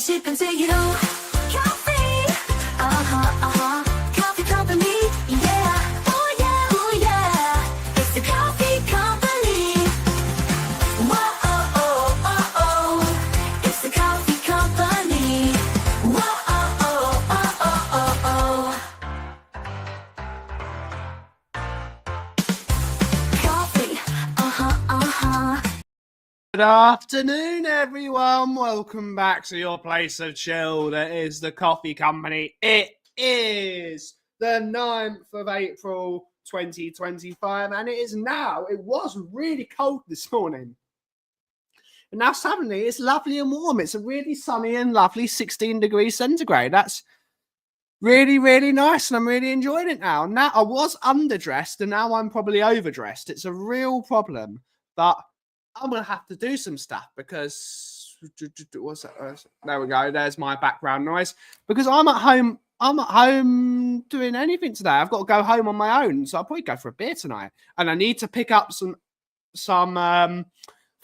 sip and take it on. Kauffie, Kauffie Company, yeah, oh yeah, it's the Kauffie Company. Whoa, it's the Kauffie Company. Whoa, Kauffie, Good afternoon, everyone. Welcome back to your place of chill. That is the Kauffie Company. It is the 9th of April, 2025, and it is now. It was really cold this morning. And now suddenly it's lovely and warm. It's a really sunny and lovely 16 degrees centigrade. That's really, really nice, and I'm really enjoying it now. Now, I was underdressed, and now I'm probably overdressed. It's a real problem, but I'm going to have to do some stuff because what's that? There we go. There's my background noise because I'm at home. I'm at home doing anything today. I've got to go home on my own. So I'll probably go for a beer tonight. And I need to pick up some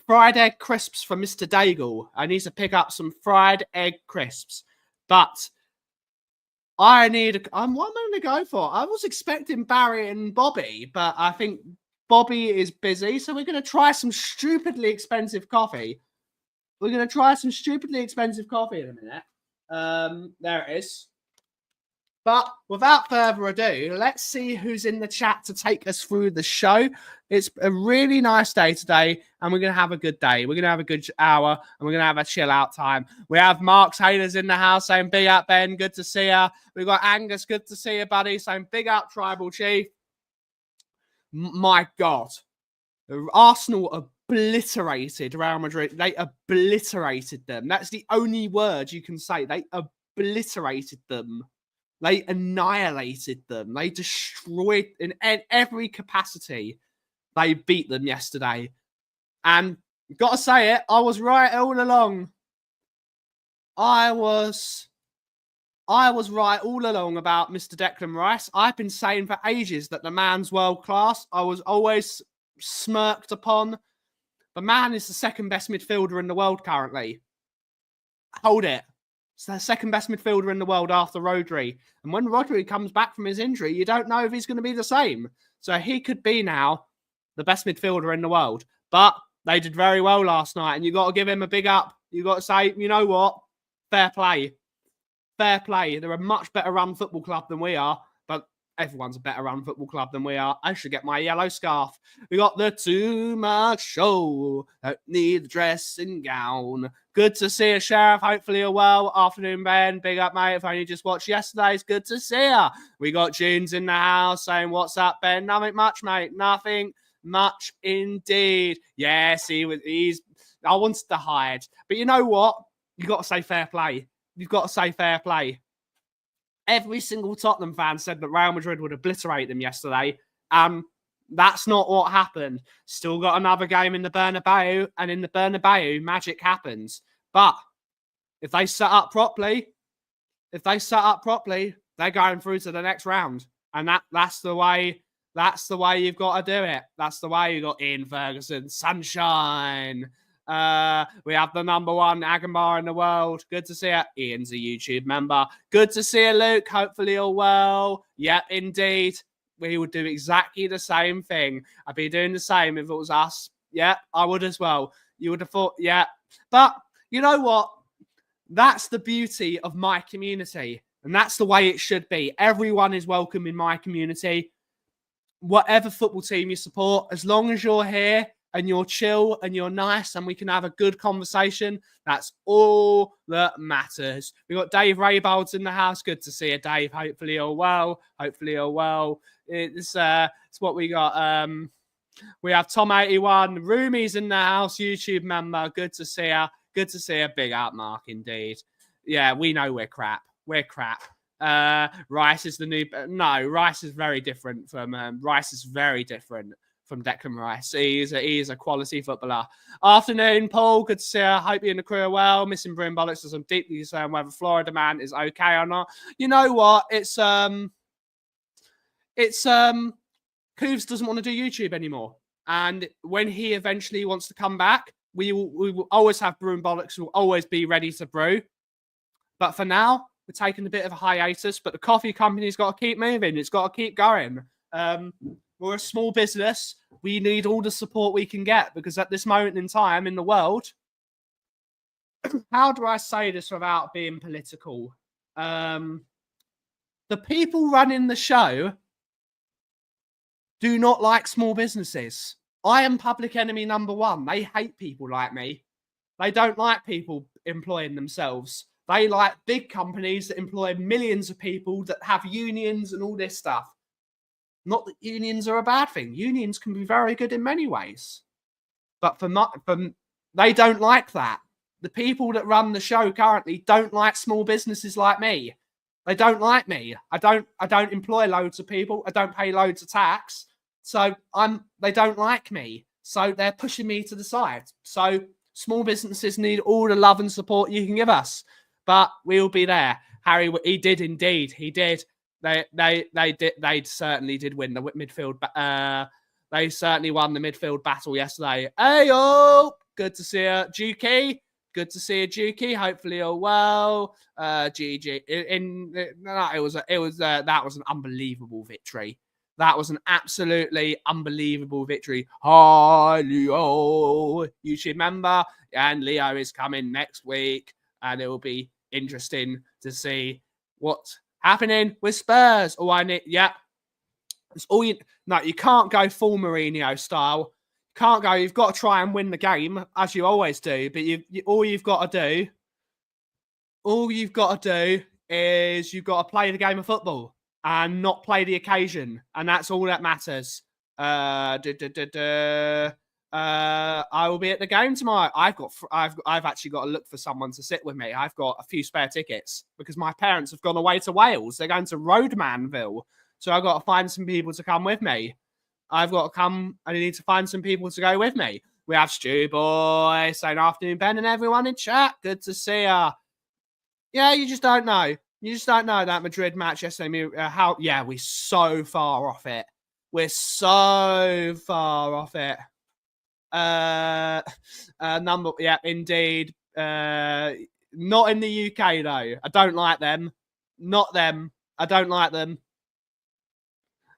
fried egg crisps from Mr. Daigle. I need to pick up some fried egg crisps. But what am I going to go for? I was expecting Barry and Bobby, but I think Bobby is busy, so we're going to try some stupidly expensive coffee. We're going to try some stupidly expensive coffee in a minute. There it is. But without further ado, let's see who's in the chat to take us through the show. It's a really nice day today, and we're going to have a good day. We're going to have a good hour, and we're going to have a chill out time. We have Mark Taylor's in the house saying, big up, Ben. Good to see you. We've got Angus. Good to see you, buddy. Saying, big up, Tribal Chief. My God, Arsenal obliterated Real Madrid. They obliterated them. That's the only word you can say. They obliterated them. They annihilated them. They destroyed in every capacity. They beat them yesterday. And got to say it, I was right all along. I was right all along about Mr. Declan Rice. I've been saying for ages that the man's world class. I was always smirked upon. The man is the second best midfielder in the world currently. Hold it. It's the second best midfielder in the world after Rodri. And when Rodri comes back from his injury, you don't know if he's going to be the same. So he could be now the best midfielder in the world. But they did very well last night, and you got to give him a big up. You got to say, you know what? Fair play. Fair play. They're a much better run football club than we are, but everyone's a better run football club than we are. I should get my yellow scarf. We got the Too Much Show. Don't need the dressing gown. Good to see you, Sheriff. Hopefully you're well. Afternoon, Ben. Big up, mate. If only just watched yesterday's, good to see you. We got Junes in the house saying, what's up, Ben? Nothing much, mate. Nothing much indeed. Yes, I wanted to hide. But you know what? You got to say fair play. You've got to say fair play. Every single Tottenham fan said that Real Madrid would obliterate them yesterday. That's not what happened. Still got another game in the Bernabeu, and in the Bernabeu, magic happens. But if they set up properly, they're going through to the next round. And that's the way you've got to do it. That's the way you got Ian Ferguson, sunshine. We have the number one Agambar in the world. Good to see you. Ian's a YouTube member. Good to see you, Luke. Hopefully you're well. Yep, indeed. We would do exactly the same thing. I'd be doing the same if it was us. Yeah, I would as well. You would have thought, yeah. But you know what? That's the beauty of my community. And that's the way it should be. Everyone is welcome in my community. Whatever football team you support, as long as you're here and you're chill and you're nice and we can have a good conversation, that's all that matters. We got Dave Raybolds in the house. Good to see you, Dave. Hopefully you're well. It's what we got. We have Tom81. Rumi's in the house, YouTube member. Good to see you. Good to see you. Big up, Mark, indeed. Yeah, we know we're crap. We're crap. Rice is the new... No, Rice is very different from... Rice is very different from Declan Rice. He is a quality footballer. Afternoon, Paul. Good to see you. Hope you and the crew are well. Missing Broom Bollocks as I'm deeply concerned whether Florida Man is okay or not. You know what? Cooves doesn't want to do YouTube anymore. And when he eventually wants to come back, we will always have Broom Bollocks. We'll always be ready to brew. But for now, we're taking a bit of a hiatus. But the coffee company's got to keep moving. It's got to keep going. We're a small business. We need all the support we can get because at this moment in time in the world, how do I say this without being political? The people running the show do not like small businesses. I am public enemy number one. They hate people like me. They don't like people employing themselves. They like big companies that employ millions of people that have unions and all this stuff. Not that unions are a bad thing. Unions can be very good in many ways. But they don't like that. The people that run the show currently don't like small businesses like me. They don't like me. I don't employ loads of people. I don't pay loads of tax. So they don't like me. So they're pushing me to the side. So small businesses need all the love and support you can give us. But we'll be there. Harry, he did indeed. He did. They did. They certainly did win the midfield. They certainly won the midfield battle yesterday. Ayo! Good to see you, Juki. Good to see you, Juki. Hopefully you're well. GG. That was an unbelievable victory. That was an absolutely unbelievable victory. Hi, Leo. You should remember, and Leo is coming next week, and it will be interesting to see what's happening with Spurs. It's all you. No, you can't go full Mourinho style. Can't go. You've got to try and win the game as you always do. But all you've got to do is you've got to play the game of football and not play the occasion, and that's all that matters. I will be at the game tomorrow. I've actually got to look for someone to sit with me. I've got a few spare tickets because my parents have gone away to Wales. They're going to Roadmanville. So I've got to find some people to come with me. I've got to come and I need to find some people to go with me. We have Stu Boy saying afternoon, Ben, and everyone in chat. Good to see ya. Yeah, you just don't know. You just don't know that Madrid match yesterday. We're so far off it. We're so far off it. Indeed. Not in the UK though. I don't like them. Not them. I don't like them.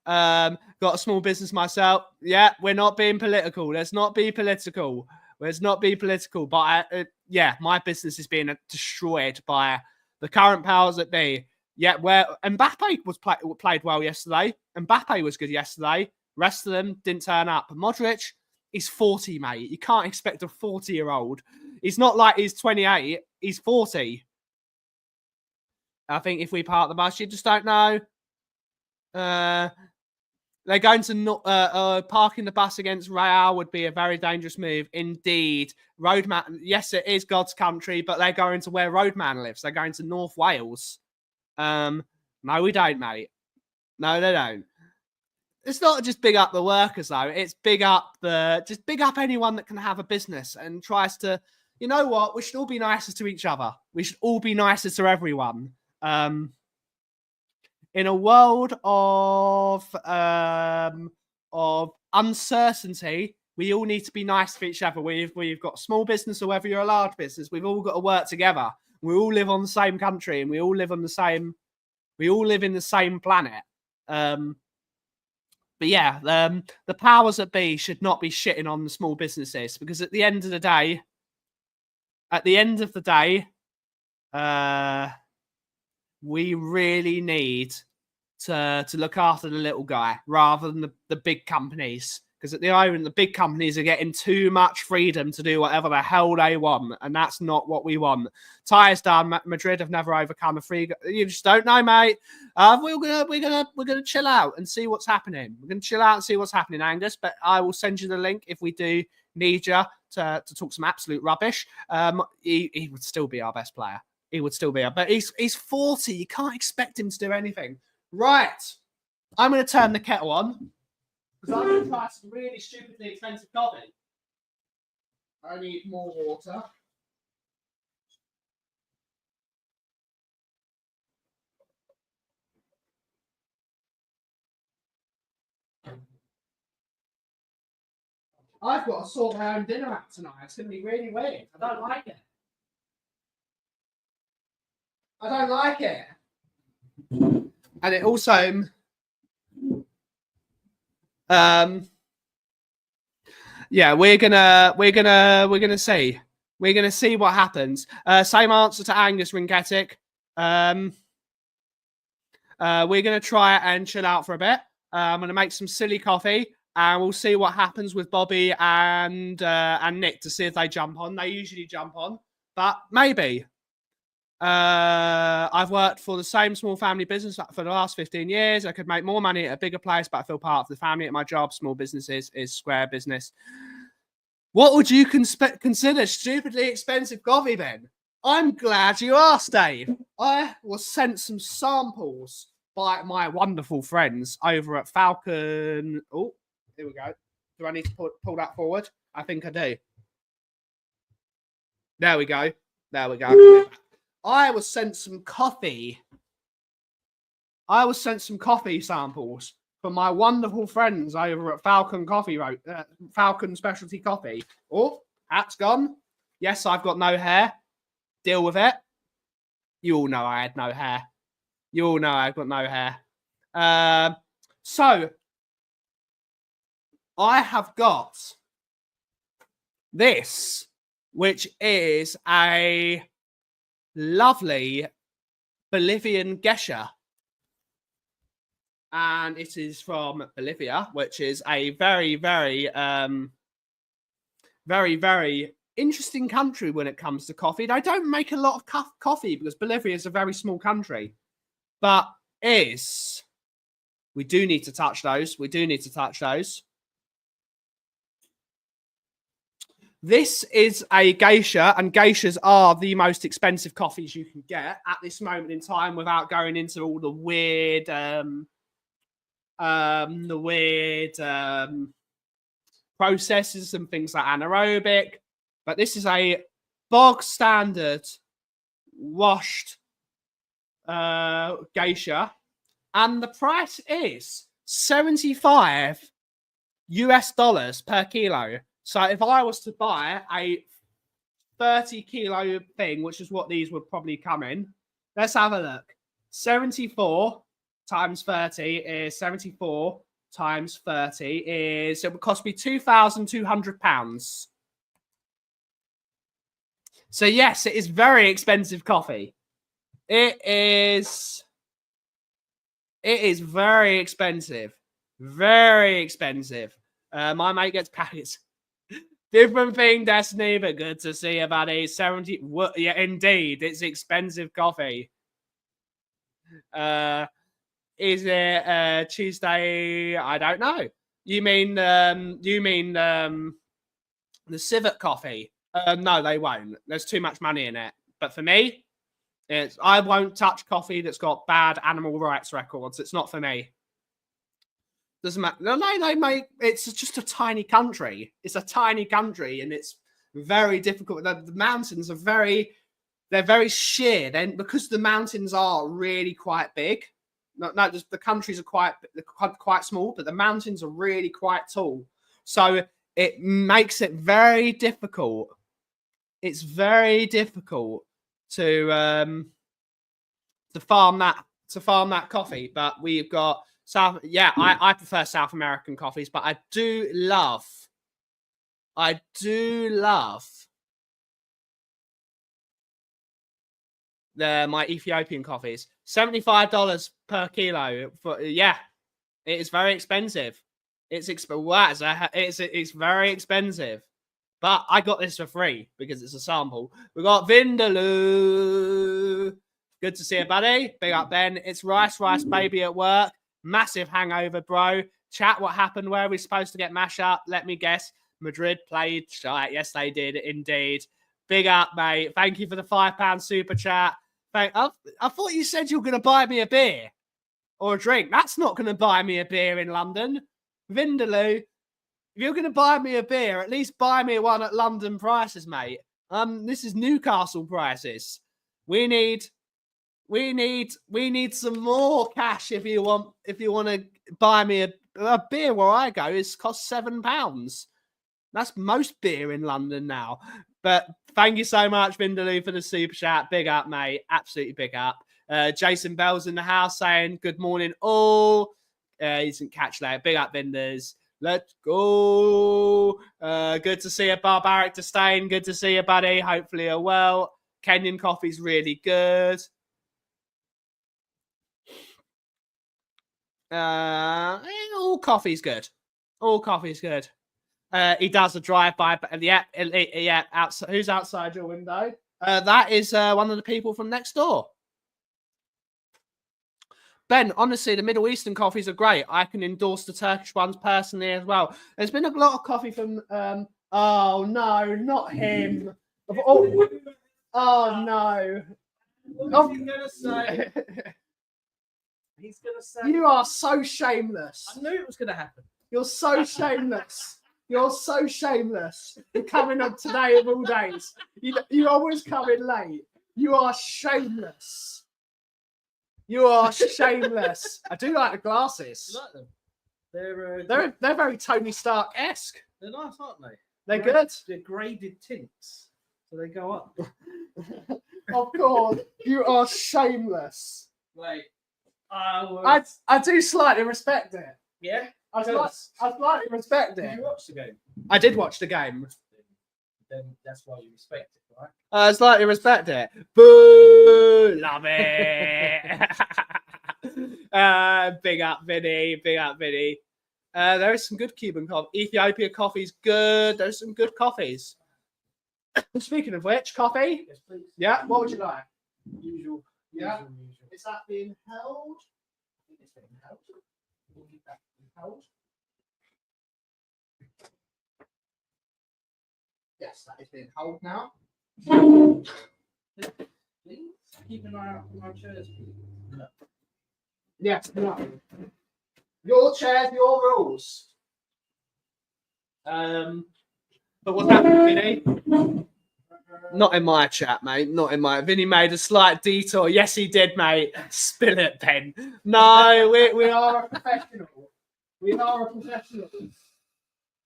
Got a small business myself. Yeah, we're not being political. Let's not be political. Let's not be political. But my business is being destroyed by the current powers that be. Yeah, where Mbappe was played well yesterday. Mbappe was good yesterday. Rest of them didn't turn up. Modric, he's 40, mate. You can't expect a 40-year-old. He's not like he's 28. He's 40. I think if we park the bus, you just don't know. They're going to parking the bus against Real would be a very dangerous move indeed. Roadman, yes, it is God's country, but they're going to where Roadman lives. They're going to North Wales. No, we don't, mate. No, they don't. It's not just big up the workers though. It's big up anyone that can have a business and tries to. You know what? We should all be nicer to each other. We should all be nicer to everyone. In a world of uncertainty, we all need to be nice to each other. We've got small business or whether you're a large business, we've all got to work together. We all live on the same country and we all live in the same planet. The powers that be should not be shitting on the small businesses because at the end of the day, we really need to look after the little guy rather than the big companies. Because at the moment, the big companies are getting too much freedom to do whatever the hell they want, and that's not what we want. Tyre's done. Madrid have never overcome a free. You just don't know, mate. We're gonna chill out and see what's happening. We're gonna chill out and see what's happening, Angus. But I will send you the link if we do need you to talk some absolute rubbish. He would still be our best player. He would still be. But he's 40. You can't expect him to do anything. Right. I'm going to turn the kettle on because I'm going to try some really stupidly expensive coffee. I need more water. I've got to sort my own dinner out tonight. It's going to be really weird. I don't like it. I don't like it. And it also, yeah, we're gonna see what happens. Same answer to Angus Ringetic. We're gonna try and chill out for a bit. I'm gonna make some silly coffee, and we'll see what happens with Bobby and Nick to see if they jump on. They usually jump on, but maybe. I've worked for the same small family business for the last 15 years. I could make more money at a bigger place, but I feel part of the family at my job. Small businesses is square business. What would you consider stupidly expensive coffee, Ben? I'm glad you asked, Dave. I was sent some samples by my wonderful friends over at Falcon. Oh, here we go. Do I need to pull that forward? I think I do. There we go. There we go. I was sent some coffee. I was sent some coffee samples from my wonderful friends over at Falcon Falcon Specialty Coffee. Oh, hat's gone. Yes, I've got no hair. Deal with it. You all know I had no hair. You all know I've got no hair. So I have got this, which is a lovely Bolivian geisha. And it is from Bolivia, which is a very, very, very, very interesting country when it comes to coffee. They don't make a lot of coffee because Bolivia is a very small country. But we do need to touch those. We do need to touch those. This is a geisha, and geishas are the most expensive coffees you can get at this moment in time without going into all the weird processes and things like anaerobic. But this is a bog standard washed geisha, and the price is $75 per kilo. So if I was to buy a 30 kilo thing, which is what these would probably come in, let's have a look. 74 times 30 is 74 times 30 is, it would cost me £2,200. So yes, it is very expensive coffee. It is very expensive. Very expensive. My mate gets packets. Different thing, Destiny, but good to see you, buddy. 70. Yeah, indeed. It's expensive coffee. Is it Tuesday? I don't know. You mean the civet coffee? No, they won't. There's too much money in it. But for me, I won't touch coffee that's got bad animal rights records. It's not for me. Doesn't matter. No, they make. It's just a tiny country. It's a tiny country, and it's very difficult. The mountains are they're very sheer. Then because the mountains are really quite big. No, just the countries are quite small, but the mountains are really quite tall. So it makes it very difficult. It's very difficult to farm that coffee. But we've got I prefer South American coffees, but I do love my Ethiopian coffees. $75 per kilo. It is very expensive. It's very expensive. But I got this for free because it's a sample. We got Vindaloo. Good to see you, buddy. Big up, Ben. It's Rice Baby at work. Massive hangover, bro. Chat, what happened? Where are we supposed to get mash up? Let me guess. Madrid played shite. Yes, they did, indeed. Big up, mate. Thank you for the £5 super chat. I thought you said you were going to buy me a beer or a drink. That's not going to buy me a beer in London. Vindaloo, if you're going to buy me a beer, at least buy me one at London prices, mate. This is Newcastle prices. We need some more cash if you want to buy me a beer where I go. It costs £7. That's most beer in London now. But thank you so much, Vindaloo, for the super chat. Big up, mate. Absolutely big up. Jason Bell's in the house saying, good morning, all. He didn't catch that. Big up, Vinders. Let's go. Good to see you, Barbaric Disdain. Good to see you, buddy. Hopefully you're well. Kenyan coffee's really good. All coffee's good. All coffee's good. He does a drive-by. Yeah. Outside, who's outside your window? That is one of the people from next door. Ben, honestly, the Middle Eastern coffees are great. I can endorse the Turkish ones personally as well. There's been a lot of coffee from... oh, no, not him. Oh no. What's he going to say? He's going to say... You are so shameless. I knew it was going to happen. You're so shameless. You're so shameless. You're coming on today of all days. You always come in late. You are shameless. You are shameless. I do like the glasses. You like them? They're very Tony Stark-esque. They're nice, aren't they? They're good. They're graded tints, so they go up. Oh God, you are shameless. Wait, I do slightly respect it. yeah. I slightly respect Did it. you watch the game? I did watch the game. Then that's why you respect it, right? I slightly respect it. Boo! Love it. Big up, Vinny. Big up, Vinny. There is some good Cuban coffee. Ethiopia coffee's good. There's some good coffees. Speaking of which, coffee? Yes, please. Yeah, what would you like? Usual. Yeah. Usual. Is that being held? I think it's being held. We'll keep that held. Yes, that is being held now. Please keep an eye out for my chairs, please. No. Yes, no. Your chairs, your rules. But what's happening, Vinny? Not in my chat, mate. Not in my. Vinny made a slight detour. Yes, he did, mate. Spill it, Ben. No, we are a professional. We are a professional.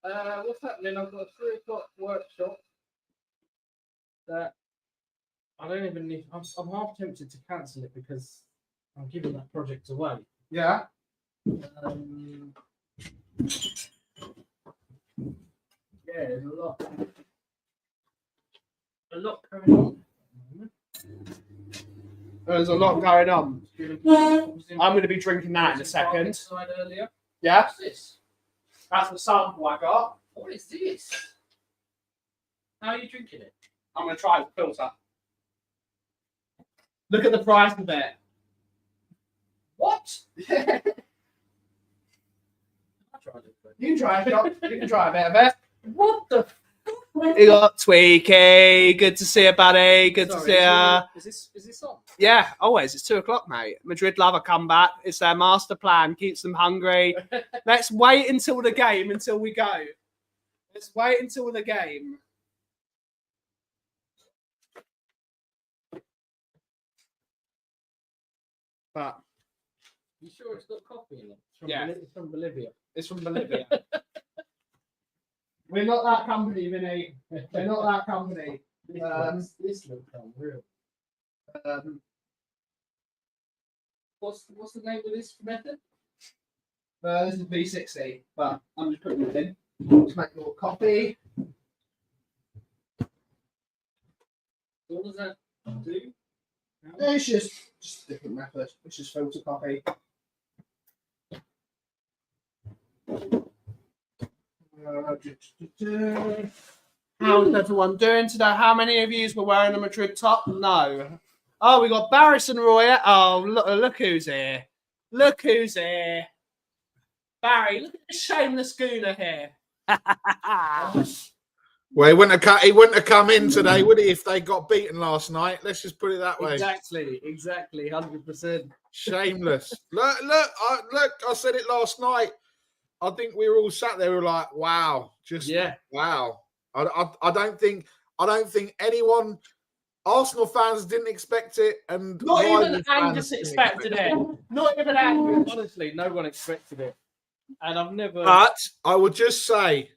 What's happening? I've got a 3 o'clock workshop that I don't even need. I'm half tempted to cancel it because I'm giving that project away. Yeah. Yeah, there's a lot going on. There's a lot going on. I'm going to be drinking that in a second. Earlier. Yeah. What's this? That's the sample I got. What is this? How are you drinking it? I'm going to try the filter. Look at the price of it. What? I tried it. You can try it. You can try a bit of it. What the? You got Tweaky. Good to see you, buddy. Good to see you. Is this on? Yeah, always. It's 2 o'clock, mate. Madrid love a comeback. It's their master plan. Keeps them hungry. Let's wait until the game until we go. Let's wait until the game. But You sure it's got coffee in it? It's from Yeah. It's from Bolivia. it's from Bolivia. We're not that company, Vinny. We're not that company. This looks unreal. What's the name of this method? This is V60, but I'm just putting it in. Let's make a little coffee. What does that do? It's just a different method. It's just filter coffee. How's everyone doing today? How many of you were wearing a Madrid top? No. Oh, we got Barris and Roy. Oh, look who's here. Look who's here. Barry, look at this shameless gooner here. Well, he wouldn't have come in today, would he, if they got beaten last night? Let's just put it that way. Exactly, 100%. Shameless. Look, I said it last night. I think we were all sat there, we were like, wow, just wow. I don't think anyone, Arsenal fans didn't expect it, and Not even Brighton fans Angus didn't expected expect it. Not even Angus. Honestly, no one expected it. And I've never... But I would just say,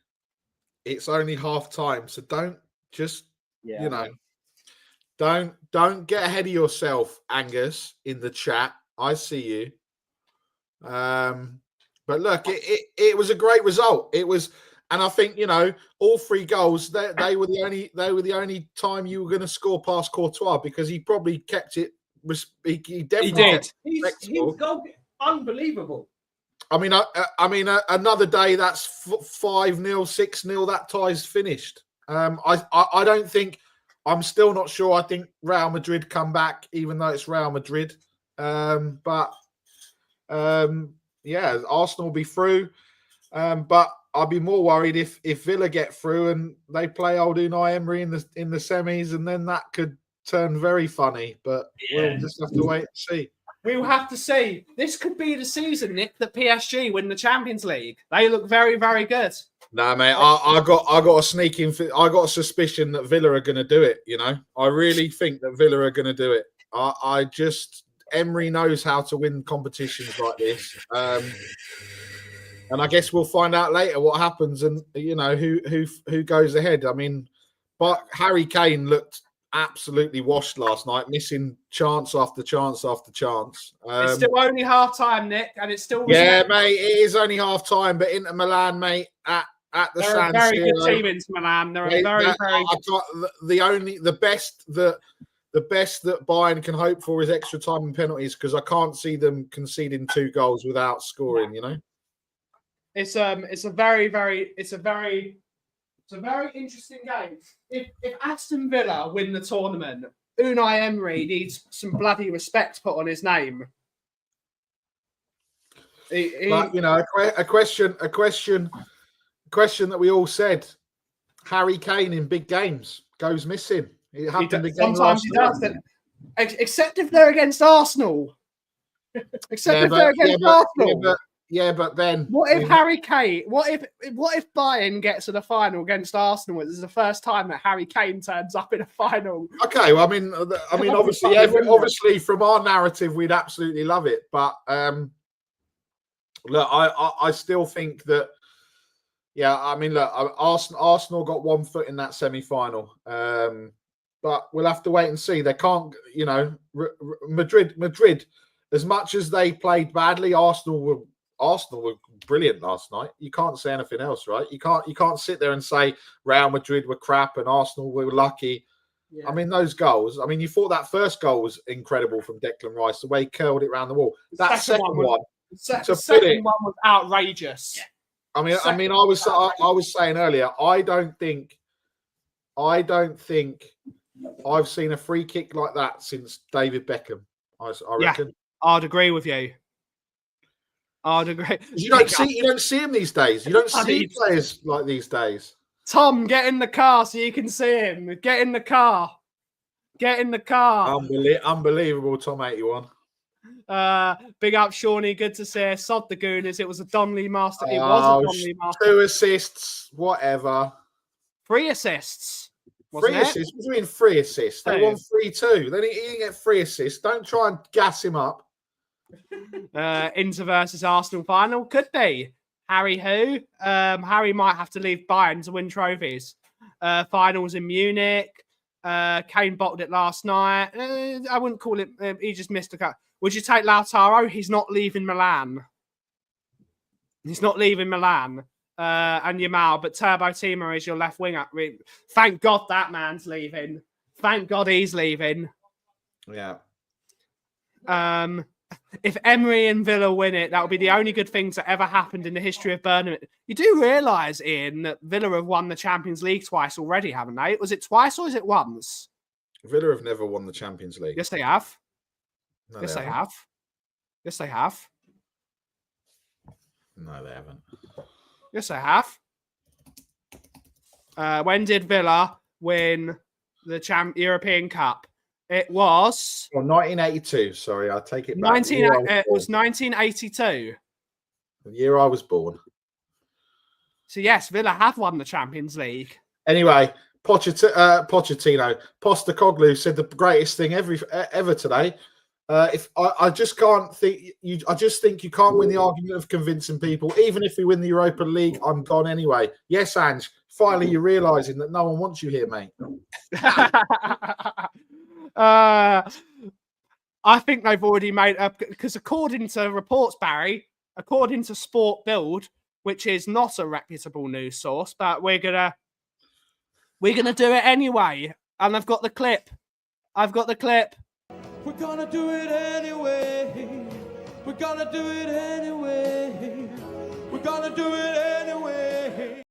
it's only half time, so don't just Yeah. you know, don't get ahead of yourself, Angus, in the chat. I see you. But look, it was a great result. It was, and I think all 3 goals they were the only time you were going to score past Courtois, because he probably kept it. He definitely did. kept it He's respectable. unbelievable. I mean, another day that's 5-0, 6-0. That tie's finished. I don't think. I'm still not sure. I think Real Madrid come back, even though it's Real Madrid. But yeah, Arsenal will be through. But I'll be more worried if Villa get through and they play old Unai Emery in the semis, and then that could turn very funny. But we'll just have to wait and see. We'll have to see. This could be the season, Nick, that PSG win the Champions League. They look very, very good. No, mate, I got a sneaking. I got a suspicion that Villa are going to do it. I really think that Villa are going to do it. I just Emery knows how to win competitions like this, and I guess we'll find out later what happens and who goes ahead. I mean, but Harry Kane looked absolutely washed last night, missing chance after chance after chance. It's still only half time, Nick, and it's still mate. It is only half time, but Inter Milan, mate, at the they're a very good team, Inter Milan. They're a very good. The best that Bayern can hope for is extra time and penalties, because I can't see them conceding 2 goals without scoring. It's a very interesting game. If Aston Villa win the tournament, Unai Emery needs some bloody respect put on his name. But a question that we all said: Harry Kane in big games goes missing. It happened again. Sometimes he does, except if they're against Arsenal. Arsenal. Yeah, but then what if Harry Kane? What if Bayern gets to the final against Arsenal? This is the first time that Harry Kane turns up in a final. Okay, well, I mean, obviously, from our narrative, we'd absolutely love it. But look, I still think that. Yeah, I mean, look, Arsenal got 1 foot in that semi-final, but we'll have to wait and see. They can't, Madrid. As much as they played badly, Arsenal were brilliant last night. You can't say anything else, right? You can't sit there and say Real Madrid were crap and Arsenal were lucky. Yeah. I mean, those goals. I mean, you thought that first goal was incredible from Declan Rice, the way he curled it around the wall. That second one was outrageous. Yeah. I mean, I was saying earlier, I don't think I've seen a free kick like that since David Beckham. I reckon. Yeah, I'd agree with you. I'd agree. You don't see him these days. You don't see players like these days. Tom, get in the car so you can see him. Get in the car. Get in the car. Unbelievable, Tom 81. Big up, Shawnee. Good to see. Sod the Gooners. It was a Donnelly master. It was a Donnelly master. 2 assists, whatever. 3 assists. 3 assists. What do you mean 3 assists? They won 3-2. Then he didn't get 3 assists. Don't try and gas him up. Inter versus Arsenal final. Could be. Harry who? Harry might have to leave Bayern to win trophies. Finals in Munich. Kane bottled it last night. I wouldn't call it. He just missed a cut. Would you take Lautaro? He's not leaving Milan. He's not leaving Milan. And Yamal, but Turbo Timo is your left winger. I mean, thank God that man's leaving. Thank God he's leaving. Yeah. If Emery and Villa win it, that would be the only good things that ever happened in the history of Burnham. You do realise, Ian, that Villa have won the Champions League twice already, haven't they? Was it twice or is it once? Villa have never won the Champions League. Yes, they have. No, yes, they have. Yes, they have. No, they haven't. Yes, they have. When did Villa win the European Cup? It was... Well, 1982. Sorry, I'll take it back. It was 1982. The year I was born. So, yes, Villa have won the Champions League. Anyway, Pochettino, Postecoglou said the greatest thing ever today. I just can't think I just think you can't win the argument of convincing people. Even if we win the Europa League, I'm gone anyway. Yes, Ange, finally you're realising that no one wants you here, mate. I think they've already made up because according to reports, Barry, according to Sport Build, which is not a reputable news source, but we're gonna do it anyway. And I've got the clip. We're gonna do it anyway. We're gonna do it anyway. We're gonna do it anyway.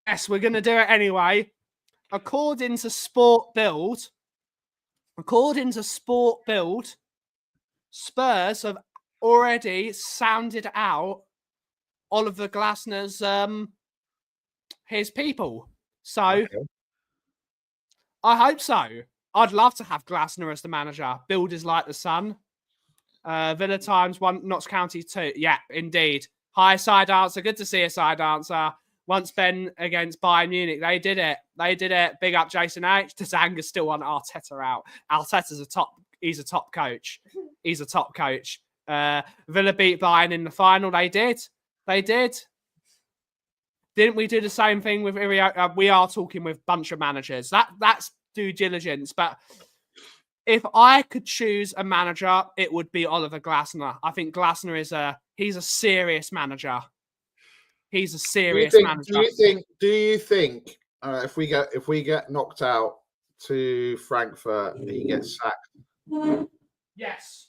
Yes, we're gonna do it anyway. According to Sport Build, Spurs have already sounded out Oliver Glasner's his people. So Okay. I hope so. I'd love to have Glasner as the manager. Builders like the sun. Villa times 1, Notts County 2. Yeah, indeed. Hi, side answer. Good to see a side answer. Once Ben against Bayern Munich, they did it. Big up Jason H. Tazanga still want Arteta out. Arteta's he's a top coach. Villa beat Bayern in the final. They did. Didn't we do the same thing with Irio? We are talking with a bunch of managers. That's due diligence. But if I could choose a manager, it would be Oliver Glasner. I think Glasner he's a serious manager. He's a serious manager. Do you think if we get knocked out to Frankfurt, he gets sacked? Yes.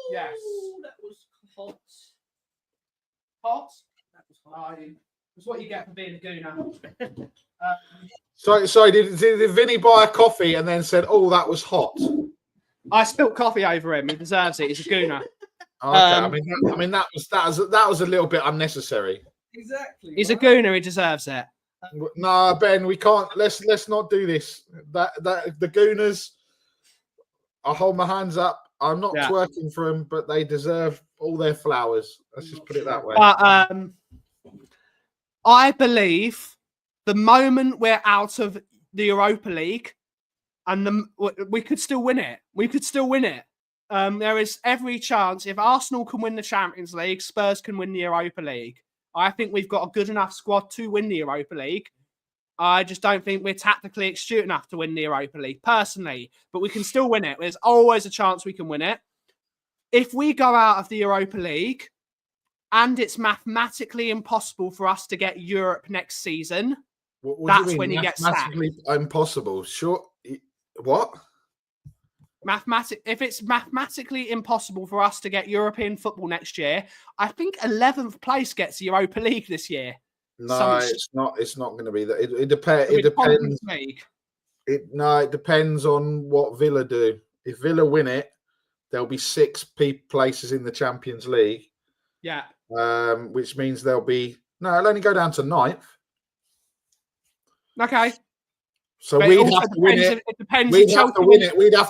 Yes. That was hot. Hot? That was hot. That's what you get for being a gooner. Sorry, did Vinny buy a coffee and then said, "Oh, that was hot"? I spilt coffee over him. He deserves it. He's a gooner. Okay, I mean that was a little bit unnecessary. Exactly. He's a gooner. He deserves it. No, Ben, we can't. Let's not do this. That the Gooners. I hold my hands up. I'm not twerking for them, but they deserve all their flowers. Let's just put it that way. I believe the moment we're out of the Europa League, and we could still win it. There is every chance if Arsenal can win the Champions League, Spurs can win the Europa League. I think we've got a good enough squad to win the Europa League. I just don't think we're tactically astute enough to win the Europa League, personally. But we can still win it. There's always a chance we can win it. If we go out of the Europa League and it's mathematically impossible for us to get Europe next season, that's when he gets sacked. Mathematically impossible. Sure. What? If it's mathematically impossible for us to get European football next year, I think 11th place gets the Europa League this year. No, it's not. It's not going to be that. It depends. It depends. It depends on what Villa do. If Villa win it, there'll be 6 places in the Champions League. Yeah. Which means it'll only go down to 9th. Okay. So we'd have to win it. It depends. We'd have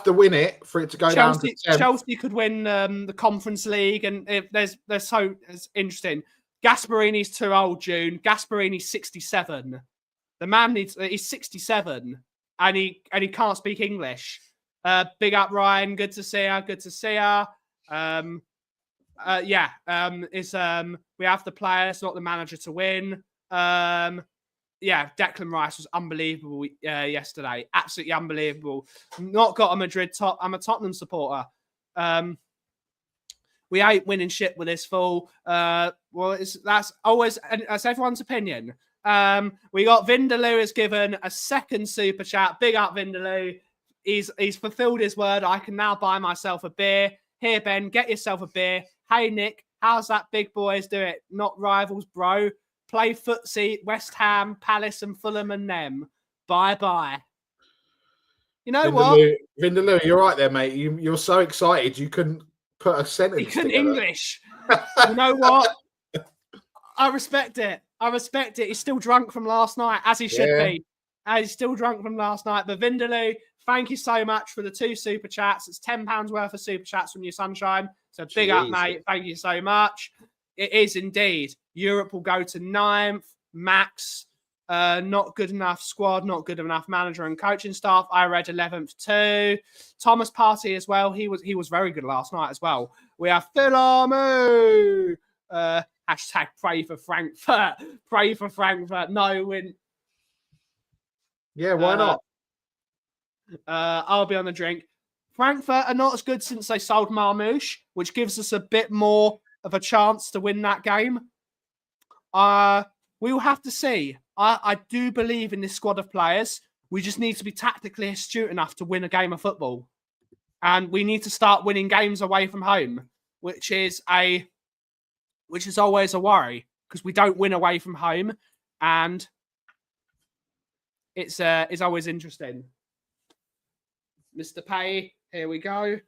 to win it for it to go down to 10th. Chelsea could win the Conference League, and if it's interesting. Gasparini's too old, June. Gasparini's 67. The man he's 67 and he can't speak English. Big up Ryan, good to see her. We have the players, not the manager to win. Declan Rice was unbelievable yesterday. Absolutely unbelievable. Not got a Madrid top. I'm a Tottenham supporter. We ain't winning shit with this fool. That's everyone's opinion. We got Vindaloo has given a second super chat. Big up Vindaloo. He's fulfilled his word. I can now buy myself a beer. Here, Ben, get yourself a beer. Hey, Nick, how's that big boys do it? Not rivals, bro. Play footsie, West Ham, Palace and Fulham and them. Bye-bye. You know what? Vindaloo, you're right there, mate. You're so excited you couldn't put a sentence He couldn't together. English. You know what? I respect it. He's still drunk from last night, as he should be. He's still drunk from last night. But Vindaloo, thank you so much for the 2 super chats. It's £10 worth of super chats from you, Sunshine. So big up, mate. Thank you so much. It is indeed. Europe will go to 9th. Max, not good enough squad, not good enough manager and coaching staff. I read 11th too. Thomas Partey as well. He was very good last night as well. We have Philamu. Hashtag pray for Frankfurt. Pray for Frankfurt. No win. Yeah, why not? I'll be on the drink. Frankfurt are not as good since they sold Marmouche, which gives us a bit more of a chance to win that game. We will have to see. I do believe in this squad of players. We just need to be tactically astute enough to win a game of football. And we need to start winning games away from home, which is always a worry because we don't win away from home, and it's always interesting. Mr. Pay, here we go.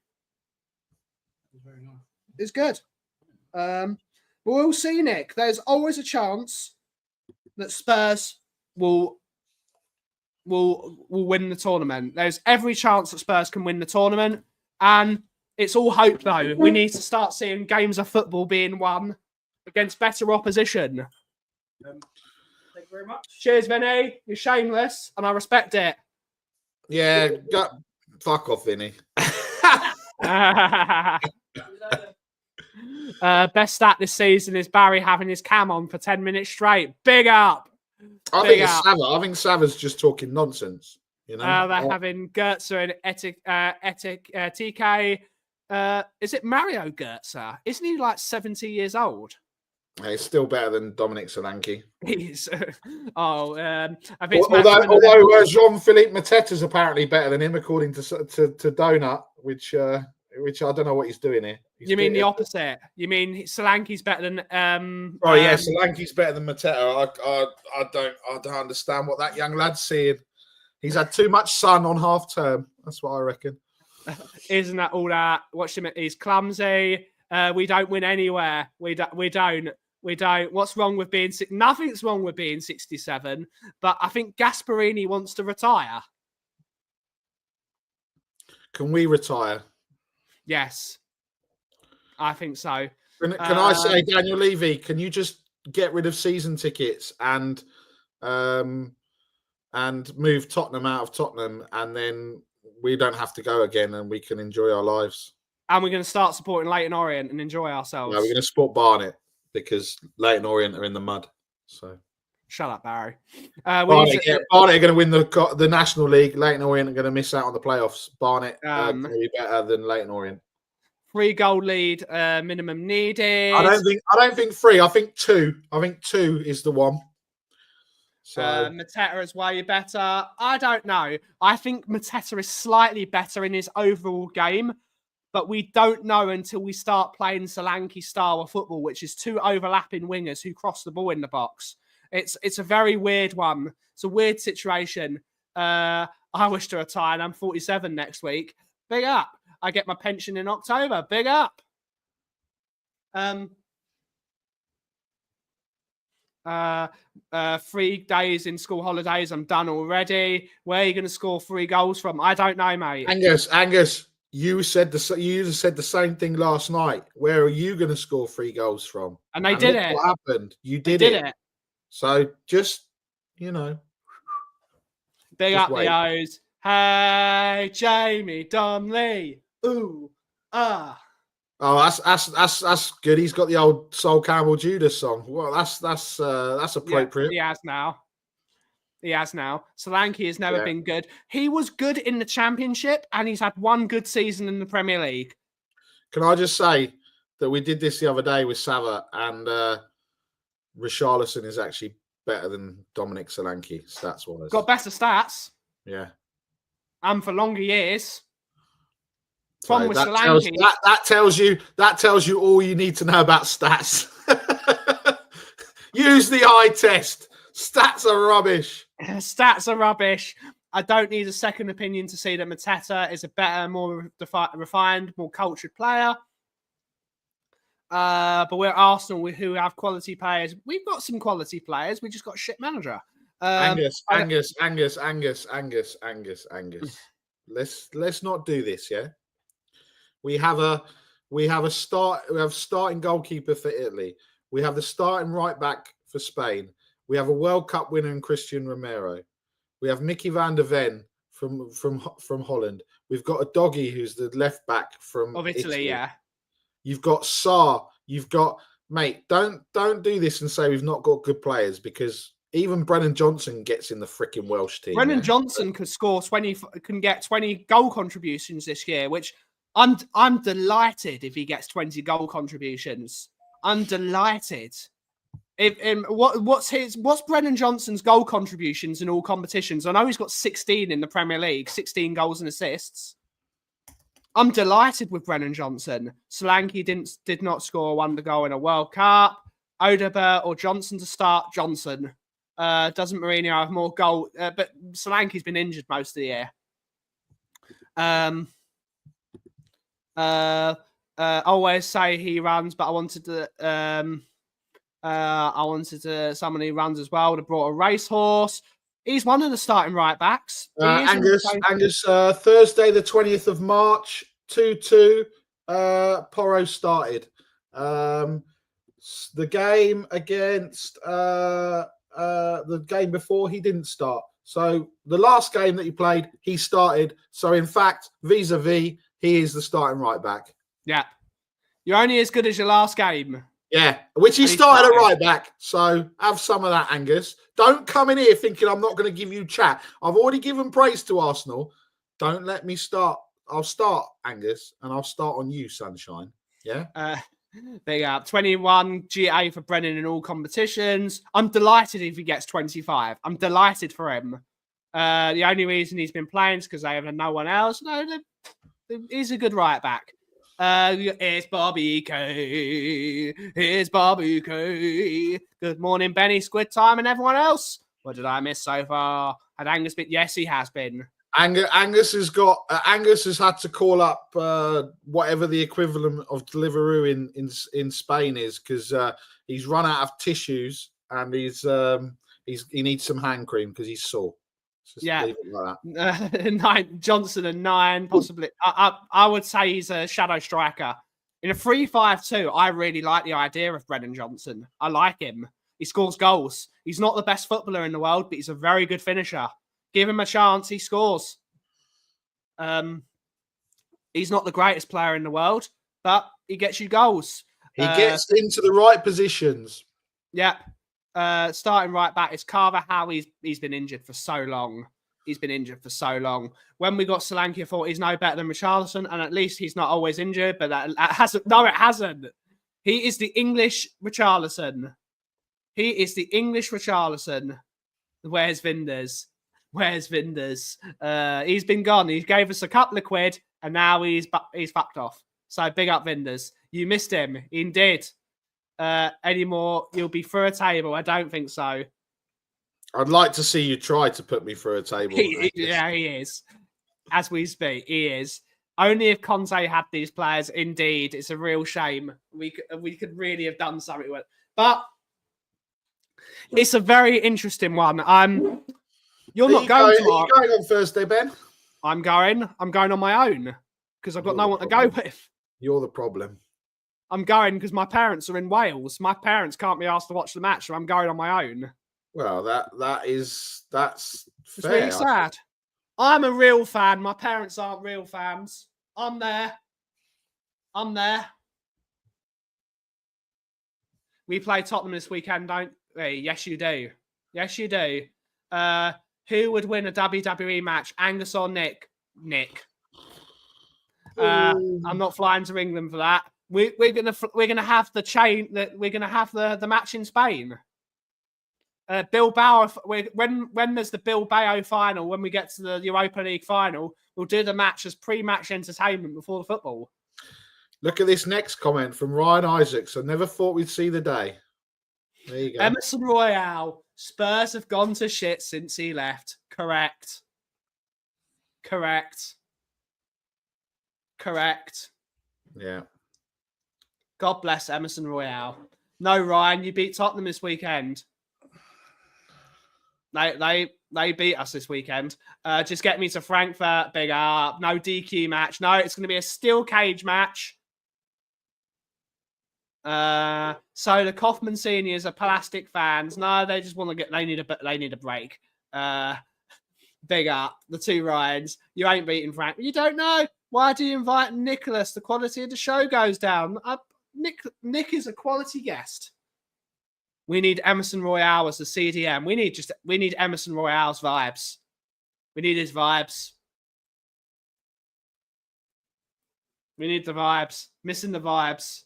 Very nice. It's good. We'll see, Nick. There's always a chance that Spurs will win the tournament. There's every chance that Spurs can win the tournament, and it's all hope, though. We need to start seeing games of football being won against better opposition. Thank you very much. Cheers, Vinny. You're shameless, and I respect it. Yeah, fuck off, Vinny. Best stat this season is Barry having his cam on for 10 minutes straight. Big up. I think it's Sava. I think Sava's just talking nonsense. You know, they're having Goetze and TK. Is it Mario Goetze? Isn't he like 70 years old? He's still better than Dominic Solanke. He's I think although Jean-Philippe Mateta's apparently better than him, according to Donut, which I don't know what he's doing here. You mean the opposite? You mean Solanke's better than? Solanke's better than Mateta. I don't understand what that young lad's seeing. He's had too much sun on half term. That's what I reckon. Isn't that all that? Watch him. He's clumsy. We don't win anywhere. We don't. What's wrong with being? Nothing's wrong with being 67. But I think Gasparini wants to retire. Can we retire? Yes, I think so. Can I say, Daniel Levy? Can you just get rid of season tickets and move Tottenham out of Tottenham, and then we don't have to go again, and we can enjoy our lives? And we're going to start supporting Leyton Orient and enjoy ourselves. No, we're going to support Barnet because Leyton Orient are in the mud. So shut up, Barry. Barnet are going to win the National League. Leyton Orient are going to miss out on the playoffs. Barnet are going to be better than Leyton Orient. 3-goal lead minimum needed. I don't think 3. I think 2. I think 2 is the one. So Mateta is way better. I don't know. I think Mateta is slightly better in his overall game, but we don't know until we start playing Solanke style of football, which is 2 overlapping wingers who cross the ball in the box. It's a very weird one. It's a weird situation. I wish to retire, and I'm 47 next week. Big up. I get my pension in October. Big up. 3 days in school holidays. I'm done already. Where are you going to score 3 goals from? I don't know, mate. Angus, you said the same thing last night. Where are you going to score 3 goals from? And they did it. What happened? You did it. So just, big just up wait. the O's. Hey, Jamie Donnelly. Ooh, ah. Oh, that's good. He's got the old Sol Campbell Judas song. Well, that's appropriate. Yeah, he has now. Solanke has never been good. He was good in the Championship, and he's had 1 good season in the Premier League. Can I just say that we did this the other day with Sava, and Richarlison is actually better than Dominic Solanke stats-wise. Got better stats. Yeah. And for longer years. So that tells you all you need to know about stats. Use the eye test. Stats are rubbish. Stats are rubbish. I don't need a second opinion to see that Mateta is a better, more refined, more cultured player. But we're Arsenal who have quality players. We've got some quality players. We just got a shit manager. Angus. Let's not do this, yeah? We have starting goalkeeper for Italy. We have the starting right back for Spain. We have a World Cup winner in Christian Romero. We have Mickey van der Ven from Holland. We've got a doggy who's the left back of Italy. Yeah. You've got Sarr. You've got, mate. Don't do this and say we've not got good players, because Even Brennan Johnson gets in the freaking Welsh team. Brennan yeah. Johnson could score 20, can get 20 goal contributions this year, which I'm delighted if he gets 20 goal contributions. I'm delighted. What's Brennan Johnson's goal contributions in all competitions? I know he's got 16 in the Premier League, 16 goals and assists. I'm delighted with Brennan Johnson. Solanke did not score a wonder goal in a World Cup. Odegaard or Johnson to start. Johnson. Doesn't Mourinho have more goal? But Solanke's been injured most of the year. Always say he runs, but I wanted to someone who runs as well. They brought a racehorse. He's one of the starting right backs. Angus, Thursday, the 20th of March, 2-2. Porro started. The game against the game before, he didn't start. So the last game that he played, he started. So in fact, vis-a-vis, he is the starting right back. Yeah. You're only as good as your last game. Yeah, which he started at right back. So have some of that, Angus. Don't come in here thinking I'm not going to give you chat. I've already given praise to Arsenal. Don't let me start. I'll start, Angus, and I'll start on you, Sunshine. Yeah? Big up. 21 GA for Brennan in all competitions. I'm delighted if he gets 25. I'm delighted for him. The only reason he's been playing is because they have no one else. No, he's a good right back. Here's Bobby K. Here's Bobby K. Good morning, Benny, Squid Time, and everyone else. What did I miss so far? Had Angus been? Yes, he has been. Angus has got. Angus has had to call up whatever the equivalent of Deliveroo in Spain is, because he's run out of tissues and he needs some hand cream because he's sore. Yeah, leave it like that. 9 Johnson and 9 possibly. I would say he's a shadow striker in a 3-5-2. I really like the idea of Brennan Johnson. I like him. He scores goals. He's not the best footballer in the world, but he's a very good finisher. Give him a chance, he scores. He's not the greatest player in the world, but he gets you goals. He gets into the right positions. Yeah. Starting right back is Carver. How he's been injured for so long. He's been injured for so long. When we got Solanke, I thought he's no better than Richarlison, and at least he's not always injured. But that hasn't. No, it hasn't. He is the English Richarlison. He is the English Richarlison. Where's Vinders? Where's Vinders? He's been gone. He gave us a couple of quid, and now he's fucked off. So big up Vinders. You missed him. Indeed. Anymore, you'll be through a table. I don't think so. I'd like to see you try to put me through a table. He is. As we speak, he is. Only if Conte had these players, indeed, it's a real shame. We could really have done something with it. But it's a very interesting one. You're not going tomorrow. Are you going on Thursday, Ben? I'm going on my own because I've got no one to go with. You're the problem. I'm going because my parents are in Wales. My parents can't be asked to watch the match, so I'm going on my own. Well, that's It's fair. really sad. I'm a real fan. My parents aren't real fans. I'm there. We play Tottenham this weekend, don't we? Yes, you do. Yes, you do. Who would win a WWE match, Angus or Nick? Nick. I'm not flying to England for that. We're gonna have the chain that we're gonna have the match in Spain. Bilbao. When there's the Bilbao final, when we get to the Europa League final, we'll do the match as pre-match entertainment before the football. Look at this next comment from Ryan Isaacs. I never thought we'd see the day. There you go. Emerson Royale. Spurs have gone to shit since he left. Correct. Yeah. God bless Emerson Royale. No, Ryan, you beat Tottenham this weekend. They beat us this weekend. Just get me to Frankfurt. Big up. No DQ match. No, it's going to be a steel cage match. So the Kaufman seniors are plastic fans. No, they just want to get. They need a break. Big up the two Ryans. You ain't beating Frank. You don't know. Why do you invite Nicholas? The quality of the show goes down. Nick is a quality guest. We need Emerson Royale as the CDM. We need Emerson Royale's vibes. We need his vibes. We need the vibes. Missing the vibes.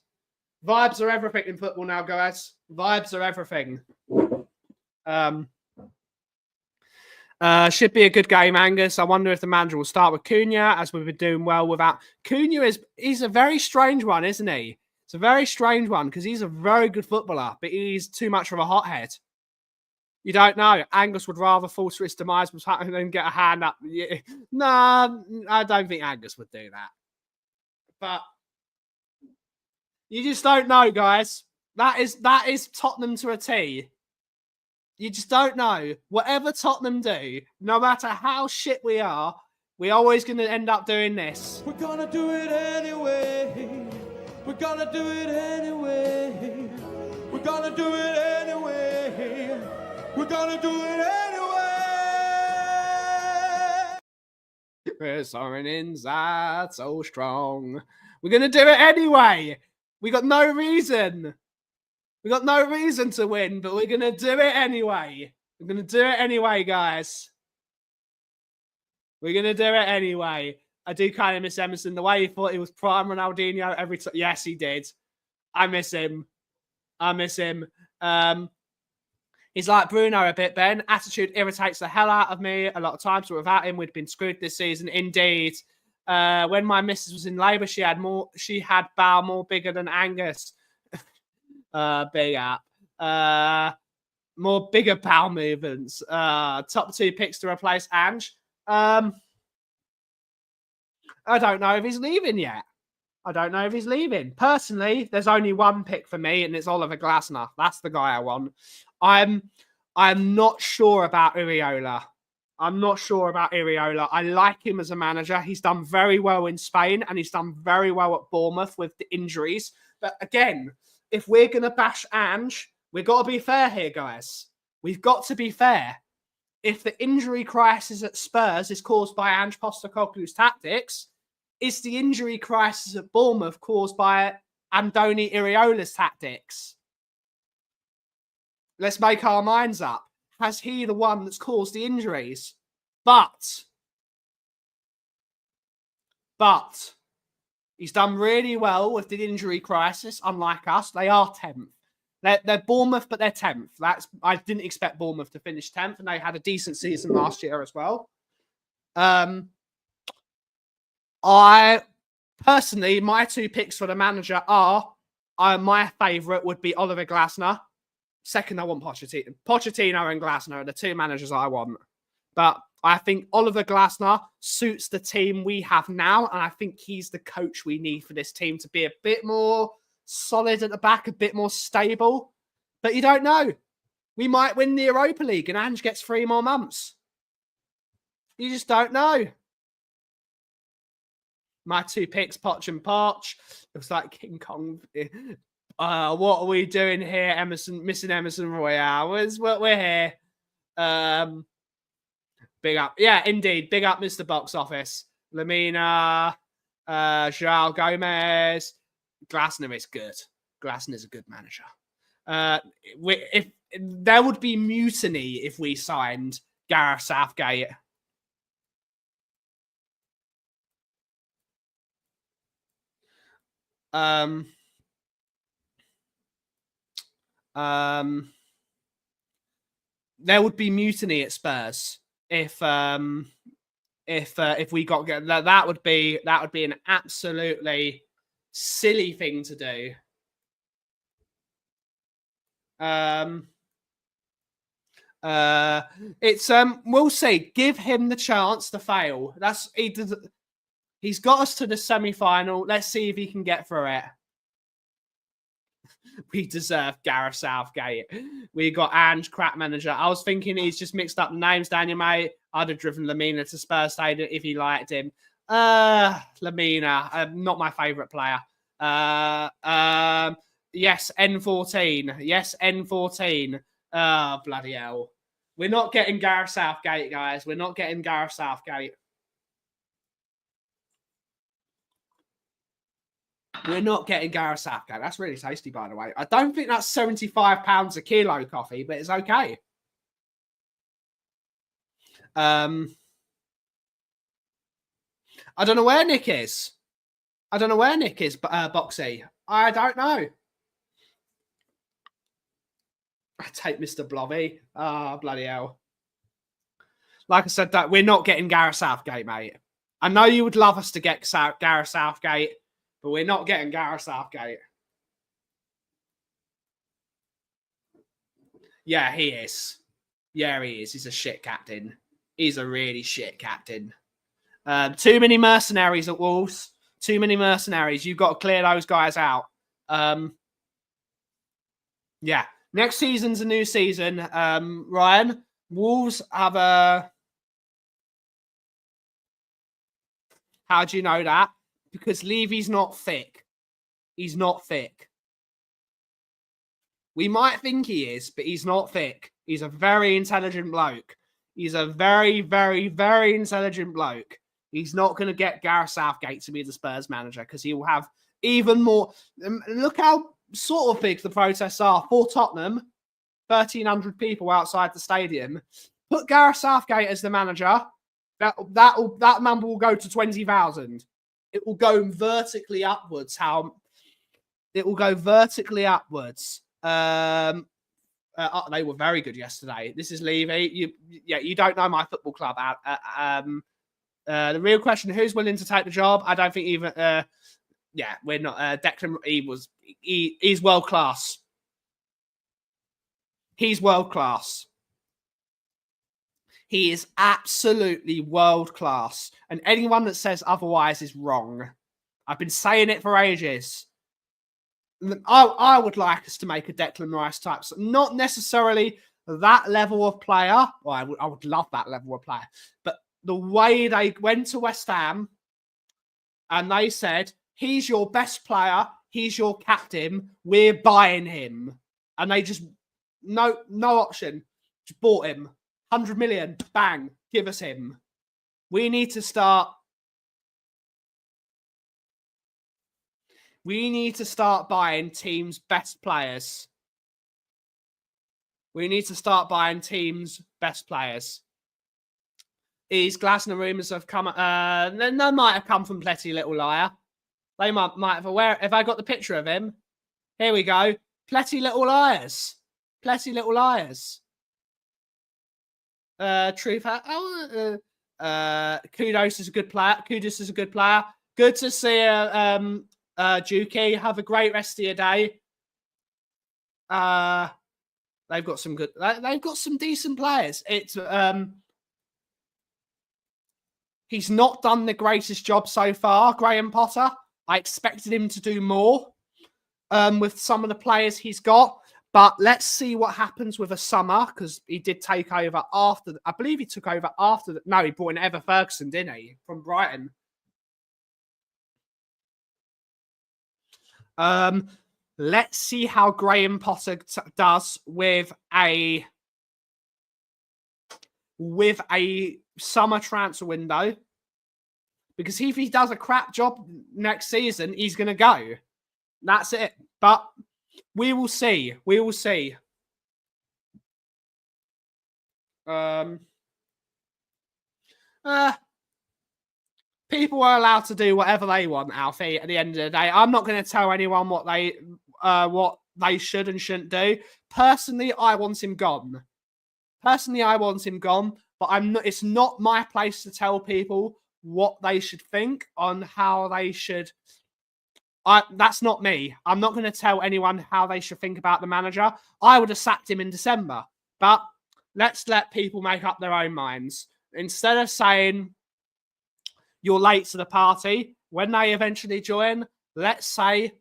Vibes are everything in football now, guys. Vibes are everything. Should be a good game, Angus. I wonder if the manager will start with Cunha, as we've been doing well without. Cunha he's a very strange one, isn't he? It's a very strange one because he's a very good footballer, but he's too much of a hothead. You don't know. Angus would rather fall to his demise than get a hand up. Yeah. Nah, I don't think Angus would do that. But you just don't know, guys. That is Tottenham to a T. You just don't know. Whatever Tottenham do, no matter how shit we are, we're always going to end up doing this. We're gonna do it anyway. We're gonna do it anyway. We're gonna do it anyway. We're gonna do it anyway. We're soaring inside so strong. We're going to do it anyway. We got no reason. We got no reason to win, but we're going to do it anyway. We're going to do it anyway, guys. We're going to do it anyway. I do kind of miss Emerson. The way he thought he was prime Ronaldinho every time. Yes, he did. I miss him. I miss him. He's like Bruno a bit, Ben. Attitude irritates the hell out of me a lot of times, but without him, we'd been screwed this season. Indeed. When my missus was in labour, she had bowel more bigger than Angus. Big up. More bigger bowel movements. Top 2 picks to replace Ange. I don't know if he's leaving yet. I don't know if he's leaving. Personally, there's only one pick for me, and it's Oliver Glasner. That's the guy I want. I'm not sure about Iriola. I'm not sure about Iriola. I like him as a manager. He's done very well in Spain, and he's done very well at Bournemouth with the injuries. But again, if we're going to bash Ange, we've got to be fair here, guys. We've got to be fair. If the injury crisis at Spurs is caused by Ange Postecoglou's tactics, is the injury crisis at Bournemouth caused by Andoni Iriola's tactics? Let's make our minds up. Has he the one that's caused the injuries? But he's done really well with the injury crisis, unlike us. They are 10th. They're Bournemouth, but they're 10th. I didn't expect Bournemouth to finish 10th, and they had a decent season last year as well. I personally, my 2 picks for the manager are my favourite would be Oliver Glasner. Second, I want Pochettino. Pochettino and Glasner are the 2 managers I want. But I think Oliver Glasner suits the team we have now, and I think he's the coach we need for this team to be a bit more solid at the back, a bit more stable. But you don't know. We might win the Europa League and Ange gets 3 more months. You just don't know. My 2 picks, Poch and Poch. Looks like King Kong. What are we doing here? Missing Emerson Royale. We're here. Big up. Yeah, indeed. Big up, Mr. Box Office. Lamina, João Gomez. Glasner is good. Glasner is a good manager. If there would be mutiny if we signed Gareth Southgate. There would be mutiny at Spurs if we got that would be an absolutely silly thing to do. We'll see. Give him the chance to fail. He's got us to the semi-final. Let's see if he can get through it. We deserve Gareth Southgate. We got Ange, crap manager. I was thinking he's just mixed up the names, Daniel, mate. I'd have driven Lamina to Spurs Stadium if he liked him. Lamina, not my favourite player. Yes, N14. Yes, N14. Bloody hell. We're not getting Gareth Southgate, guys. We're not getting Gareth Southgate. We're not getting Gareth Southgate. That's really tasty, by the way. I don't think that's £75 a kilo coffee, but it's okay. I don't know where Nick is. Boxy. I don't know. I take Mr. Blobby. Ah, bloody hell. Like I said, that we're not getting Gareth Southgate, mate. I know you would love us to get Gareth Southgate, but we're not getting Gareth Southgate. Yeah, he is. Yeah, he is. He's a shit captain. He's a really shit captain. Too many mercenaries at Wolves. Too many mercenaries. You've got to clear those guys out. Yeah. Next season's a new season. Ryan, Wolves have a... How do you know that? Because Levy's not thick. He's not thick. We might think he is, but he's not thick. He's a very intelligent bloke. He's a very, very, very intelligent bloke. He's not going to get Gareth Southgate to be the Spurs manager because he will have even more. Look how sort of big the protests are for Tottenham. 1,300 people outside the stadium. Put Gareth Southgate as the manager. That number will go to 20,000. It will go vertically upwards. It will go vertically upwards. They were very good yesterday. This is Levy. You don't know my football club. The real question: who's willing to take the job? I don't think even. We're not. Declan. He's world class. He's world class. He is absolutely world class, and anyone that says otherwise is wrong. I've been saying it for ages. I would like us to make a Declan Rice type, not necessarily that level of player. Well, I would love that level of player, but the way they went to West Ham and they said, he's your best player, he's your captain, we're buying him. And they just, no option, just bought him. 100 million, bang, give us him. We need to start buying teams' best players. These Glasner rumours have come. They might have come from Pletty Little Liar. They might have. Have I got the picture of him? Here we go. Pletty Little Liars. Truth. Kudos is a good player. Good to see Dukey. Have a great rest of your day. They've got some decent players. It's he's not done the greatest job so far, Graham Potter. I expected him to do more with some of the players he's got. But let's see what happens with a summer, because he did take over after. I believe he took over after. No, he brought in Ever Ferguson, didn't he, from Brighton? Let's see how Graham Potter does with a summer transfer window. Because if he does a crap job next season, he's going to go. That's it. But we will see. People are allowed to do whatever they want, Alfie, at the end of the day. I'm not going to tell anyone what they should and shouldn't do. Personally, I want him gone. But it's not my place to tell people what they should think on how they should. That's not me. I'm not going to tell anyone how they should think about the manager. I would have sacked him in December. But let's let people make up their own minds. Instead of saying you're late to the party, when they eventually join, let's say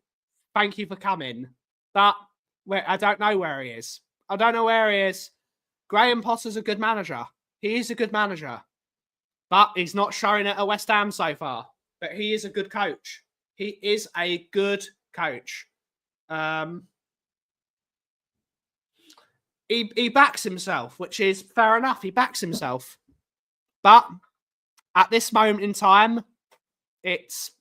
thank you for coming. But I don't know where he is. Graham Potter's a good manager. He is a good manager. But he's not showing it at West Ham so far. But he is a good coach. He backs himself, which is fair enough. He backs himself. But at this moment in time, it's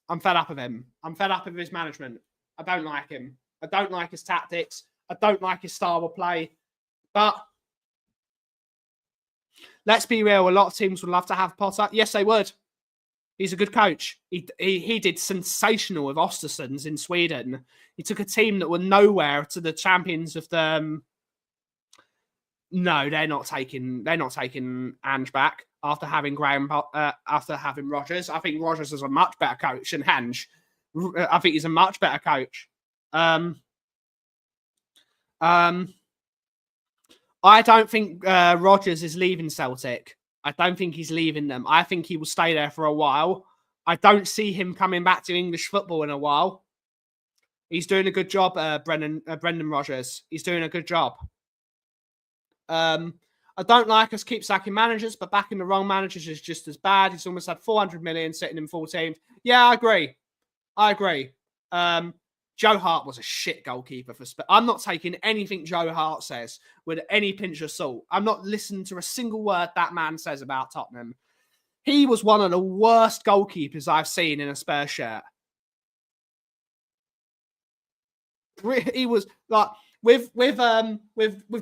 I'm fed up of him. I'm fed up of his management. I don't like him. I don't like his tactics. I don't like his style of play. But let's be real. A lot of teams would love to have Potter. Yes, they would. He's a good coach. He did sensational with Östersunds in Sweden. He took a team that were nowhere to the champions of the. No, they're not taking Ange back after having after having Rodgers. I think Rodgers is a much better coach than Ange. I think he's a much better coach. I don't think Rodgers is leaving Celtic. I don't think he's leaving them. I think he will stay there for a while. I don't see him coming back to English football in a while. He's doing a good job, Brendan Rodgers. He's doing a good job. I don't like us keep sacking managers, but backing the wrong managers is just as bad. He's almost had 400 million sitting in 14th. Yeah, I agree. Joe Hart was a shit goalkeeper for Spurs. I'm not taking anything Joe Hart says with any pinch of salt. I'm not listening to a single word that man says about Tottenham. He was one of the worst goalkeepers I've seen in a Spurs shirt. He was like with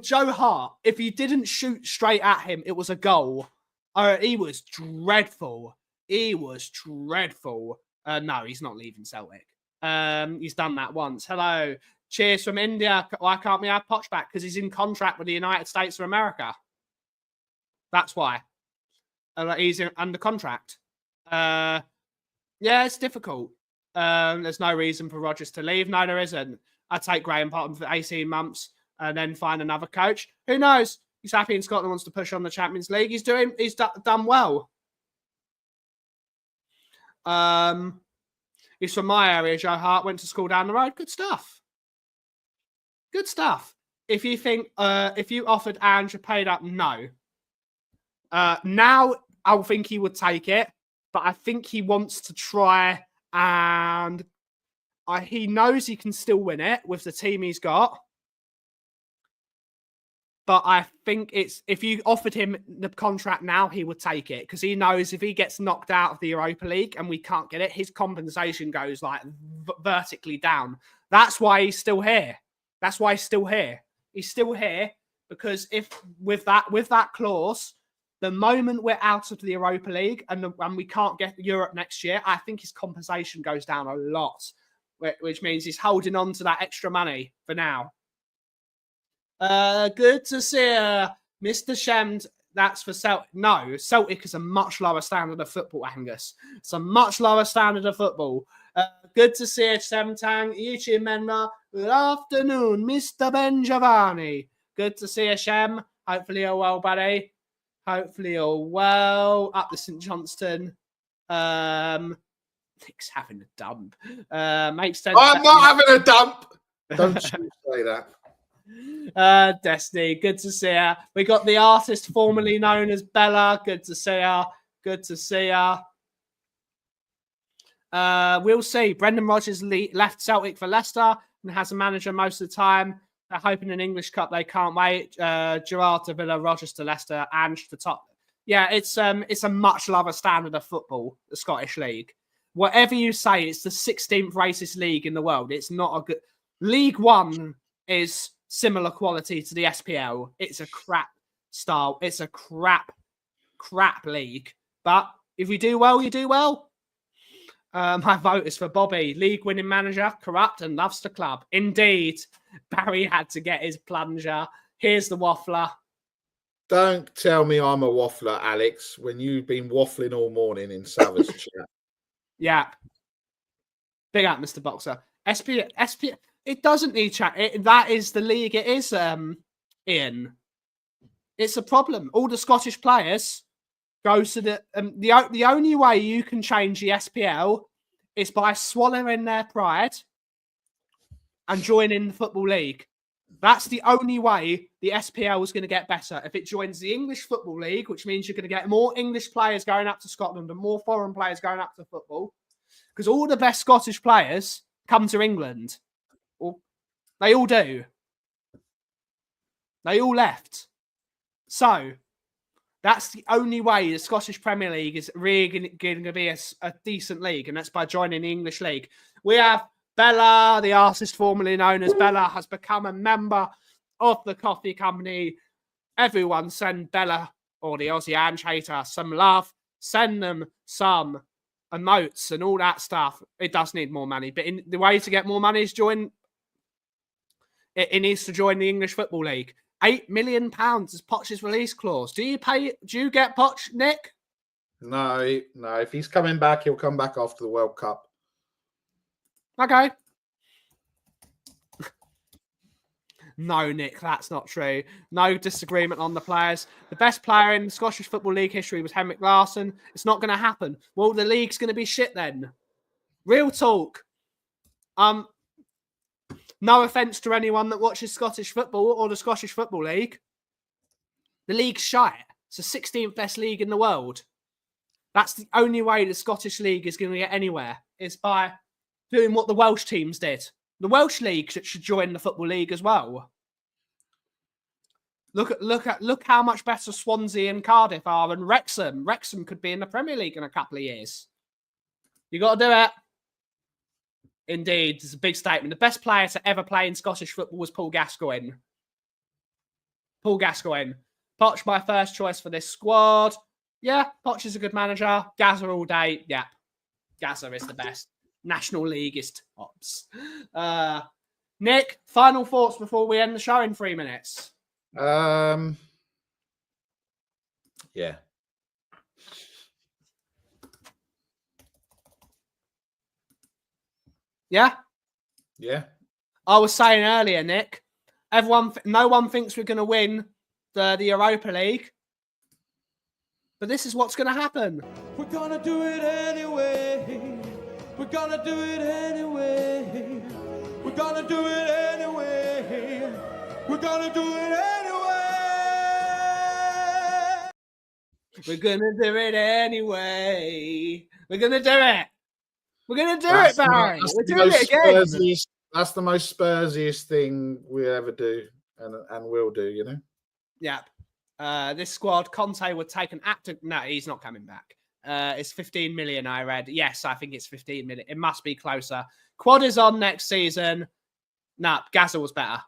Joe Hart. If you didn't shoot straight at him, it was a goal. He was dreadful. No, he's not leaving Celtic. He's done that once. Hello. Cheers from India. Why can't we have Poch back? Because he's in contract with the United States of America. That's why. He's under contract. Yeah, it's difficult. There's no reason for Rodgers to leave. No, there isn't. I'd take Graham Potter for 18 months and then find another coach. Who knows? He's happy in Scotland, wants to push on the Champions League. He's done well. He's from my area. Joe Hart went to school down the road. Good stuff. If you think, if you offered Ange paid up, no. Now I think he would take it, but I think he wants to try and he knows he can still win it with the team he's got. But I think if you offered him the contract now, he would take it because he knows if he gets knocked out of the Europa League and we can't get it, his compensation goes like vertically down. That's why he's still here. He's still here because if with that clause, the moment we're out of the Europa League and we can't get Europe next year, I think his compensation goes down a lot, which means he's holding on to that extra money for now. Good to see Mr. Shemd. That's for Celtic. No, Celtic is a much lower standard of football, Angus. It's a much lower standard of football. Good to see Semtang, Ichi Menma. Good afternoon, Mr. Ben Giovanni. Good to see you, Shem. Hopefully you're well, buddy. Hopefully you're well. Up to St. Johnston. Nick's having a dump. Makes sense. I'm not having a dump. Don't you say that. Destiny, good to see her. We got the artist formerly known as Bella. Good to see her. We'll see. Brendan Rodgers left Celtic for Leicester and has a manager most of the time. They're hoping an English Cup. They can't wait. Gerrard to Villa, Rodgers to Leicester, Ange to top. Yeah, it's a much lower standard of football, the Scottish League. Whatever you say, it's the 16th racist league in the world. It's not a good League One is similar quality to the SPL. It's a crap style. It's a crap league. But if you do well, you do well. My vote is for Bobby. League winning manager, corrupt and loves the club. Indeed. Barry had to get his plunger. Here's the waffler. Don't tell me I'm a waffler, Alex, when you've been waffling all morning in Savage chat. Yeah. Big up, Mr. Boxer. SP, it doesn't need chat. That is the league it is, Ian. It's a problem. All the Scottish players go to the only way you can change the SPL is by swallowing their pride and joining the Football League. That's the only way the SPL is going to get better. If it joins the English Football League, which means you're going to get more English players going up to Scotland and more foreign players going up to football, because all the best Scottish players come to England. They all do. They all left. So, That's the only way the Scottish Premier League is really going to be a decent league, and that's by joining the English League. We have Bella, the artist formerly known as Bella, has become a member of the Kauffie Company. Everyone send Bella or the Aussie Ange hater some love. Send them some emotes and all that stuff. It does need more money, but the way to get more money is it needs to join the English Football League. £8 million is Poch's release clause. Do you get Poch, Nick? No. If he's coming back, he'll come back after the World Cup. Okay. No, Nick, that's not true. No disagreement on the players. The best player in Scottish Football League history was Henrik Larsson. It's not going to happen. Well, the league's going to be shit then. Real talk. No offence to anyone that watches Scottish football or the Scottish Football League. The league's shite. It's the 16th best league in the world. That's the only way the Scottish League is going to get anywhere, is by doing what the Welsh teams did. The Welsh League should join the Football League as well. Look how much better Swansea and Cardiff are, and Wrexham. Wrexham could be in the Premier League in a couple of years. You got to do it. Indeed, it's a big statement. The best player to ever play in Scottish football was Paul Gascoigne. Paul Gascoigne. Poch, my first choice for this squad. Yeah, Poch is a good manager. Gazza all day. Yeah, Gazza is the best. National Leagueist tops. Nick, final thoughts before we end the show in 3 minutes. Yeah. Yeah? Yeah. I was saying earlier, Nick, no one thinks we're going to win the Europa League. But this is what's going to happen. We're gonna do it anyway. We're gonna do it anyway. We're gonna do it anyway. We're gonna do it anyway. We're going to do it anyway. We're going to do it. We're going to do it, Barry. We're doing it again. That's the most Spursiest thing we ever do and will do, you know? Yep. This squad, Conte would take an active... No, he's not coming back. It's 15 million, I read. Yes, I think it's 15 million. It must be closer. Quad is on next season. Nah, Gazza was better.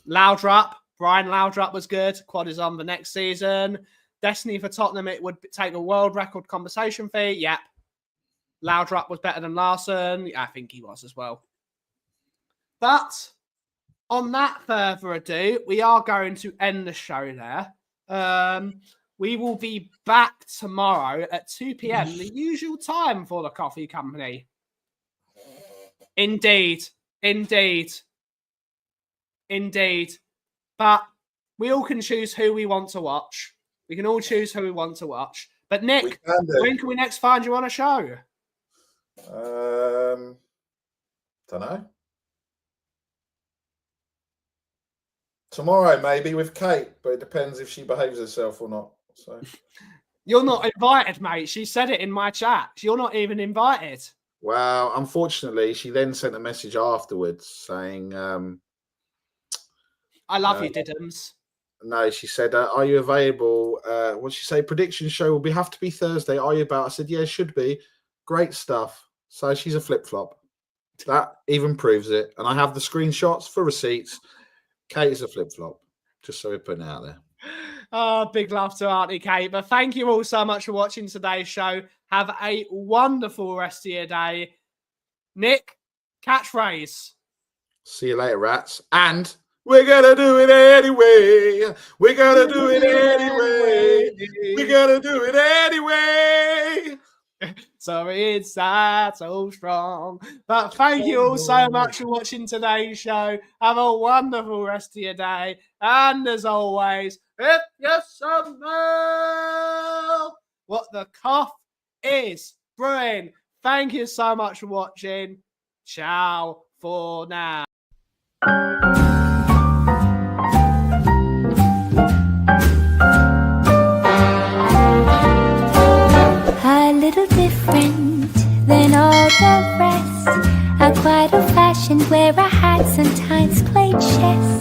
Laudrup, Brian Laudrup was good. Quad is on the next season. Destiny for Tottenham, it would take a world record compensation fee. Yep. Laudrup was better than Larsson. I think he was as well. But on that further ado, we are going to end the show there. We will be back tomorrow at 2 p.m, the usual time for the Kauffie Company. Indeed. But we all can choose who we want to watch. We can all choose who we want to watch. But Nick, when can we next find you on a show? Don't know. Tomorrow, maybe, with Kate, but it depends if she behaves herself or not. So you're not invited, mate. She said it in my chat. You're not even invited. Well, unfortunately, she then sent a message afterwards saying, I love you, Diddums. No, she said, are you available? What did she say? Prediction show will have to be Thursday. Are you about? I said, yeah, should be. Great stuff. So she's a flip-flop. That even proves it. And I have the screenshots for receipts. Kate is a flip-flop. Just so we're putting it out there. Oh, big love to Auntie Kate. But thank you all so much for watching today's show. Have a wonderful rest of your day. Nick, catchphrase. See you later, rats. And we're going to do it anyway. We're going to do it anyway. We're going to do it anyway. Sorry, it's that so strong. But thank you all so much for watching today's show. Have a wonderful rest of your day. And as always, if you smell what the cough is brewing, thank you so much for watching. Ciao for now. A little different than all the rest. I'm quite old-fashioned where I had sometimes played chess.